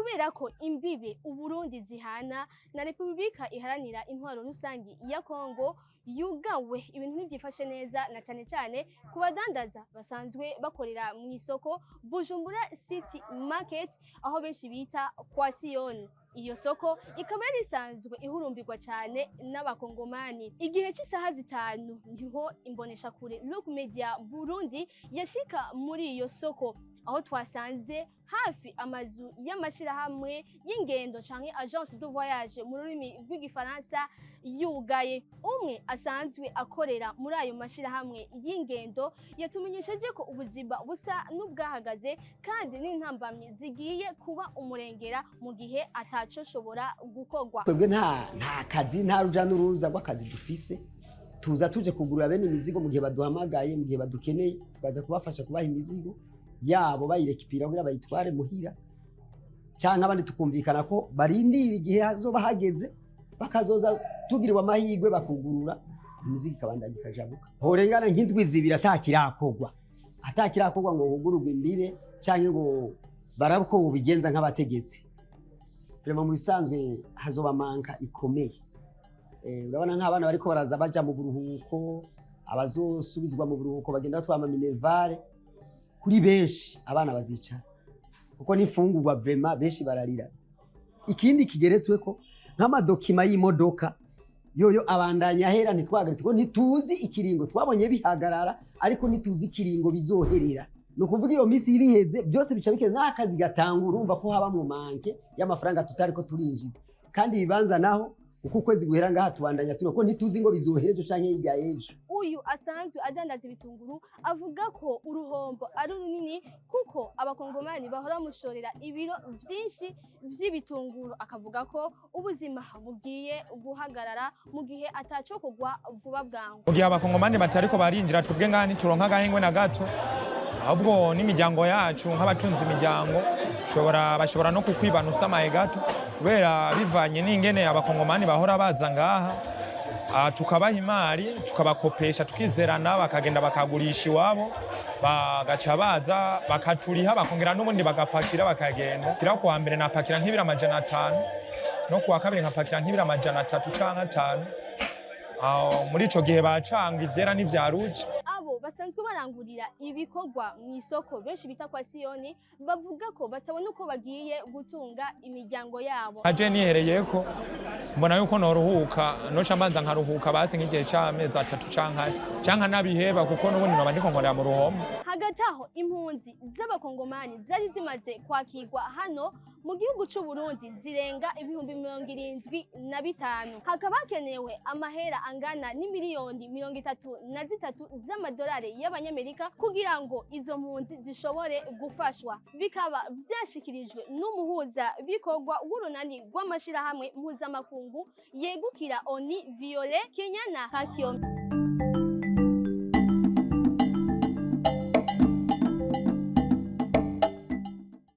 kubera ko imbibe Uburundi zihana na Republika iharanira intwaro rusangi ya Kongo yugawe, ibintu ntibyifashe neza na cyane cyane ku badandaza basanzwe bakorera mu isoko Bujumbura City Market, aho benshi bita kwa Siyoni. Iyo soko ikaba yari isanzwe ihurumbirwa cyane n'abakongomani. Igihe cy'isaha 5 niho imbonesha kure Look Media Burundi yashika muri iyo soko, aho twasanze hafi amazu y'amashirahamwe y'ingendo canke agence de voyage mu rurimi rw'igifaransa yugaye. Umwe asanzwe akorera muri ayo mashirahamwe y'ingendo yatumenyesheje ko ubuzima busa n'ubwahagaze kandi n'intambamye zigiye kuba umurengera mu gihe ataco shobora gukorwa. Twebwe nta kazi, nta ruja n'uruza rw'akazi dufise, tuza tuje kugurura bene imizigo mu gihe baduhamagaye, mu gihe badukeneye tukaza kubafasha kubaha imizigo yabo bayirekipira kugira bayitware muhira, cyangwa abandi tukumvikana ko barindira igihe hazoba hageze bakazoza tugirirwa amahirwe bakugurura imizigo ikabandanya ikajabuka. Horengana nk'indwi zibiri atakirakorwa ngo hugururwe imbibe cyangwa ngo barabe uko bubigenza nk'abategetsi. Vraiment mu bisanzwe hazoba manka ikomeye. Urabona nk'abana bariko baraza baja mu buruhuko, abazosubizwa mu buruhuko bagenda twama minervare, kuri benshi abana bazicara kuko nifungurwa vraiment benshi bararira. Ikindi kigeretswe ko nk'amadokima y'imodoka yoyo abandanya hera ntitwagaritse ko ntituzi ikiringo, twabonye bihagarara ariko ntituzi ikiringo bizoherera. No kuvuga iyo misi ibiheze byose bica bikeze n'akazi gatangura, urumva ko haba mu manke y'amafaranga tutari ko turinjiza, kandi bibanza naho uko kwezi guhera ngaha tubandanya ko ntituzi ngo bizohereje canke yiga ejo. Uyu asanzwe adandaza ibitunguru avuga ko uruhombo ari runini kuko abakongomani bahora mushorera ibiro byinshi vy'ibitunguru. Akavuga ko ubuzima bugiye guhagarara mu gihe ataco kugwa vuba bwangu. Mu gihe abakongomani batariko barinjira twebwe ngani turonka agahengwe na gato, ahubwo n'imiryango yacu nk'abatunzi imiryango bashobora no kukwibanusa amaye gato kubera bivanye n'ingene abakongomani bahora baza ngaha, tukabaha imari tukabakopesha tukizerana, bakagenda bakagurisha iwabo, bagaca baza bakaturiha bakongera n'ubundi bagapakira bakagenda. Kira kuwa mbere napakira nk'ibiro 500, no kuwa kabiri nkapakira nk'ibiro 300 canke 5. Muri ico gihe bacanga ivyera n'ivyaruci. Basanzwe barangurira ibikorwa mu isoko benshi bita kwa Siyoni bavuga ko batabona uko bagiye gutunga imiryango yabo. Aje nihereye ko mbona yuko noruhuka, no cambanza nkaruhuka basi nk'igihe c'amezi 3 canka nabiheba kuko n'ubundi noba ndiko nkorera mu ruhombo. Hagati aho impunzi z'abakongomani zari zimaze kwakirwa hano mu gihugu c'u Burundi zirenga 75,000. Hakaba hakenewe amahera angana n'imiliyoni 33 z'amadolari y'abanyamerika kugira ngo izo mpunzi zishobore gufashwa. Bikaba byashikirijwe n'umuhuza bikorwa w'urunani rw'amashirahamwe mpuzamakungu yegukira ONU Violet Kenyana Katiom.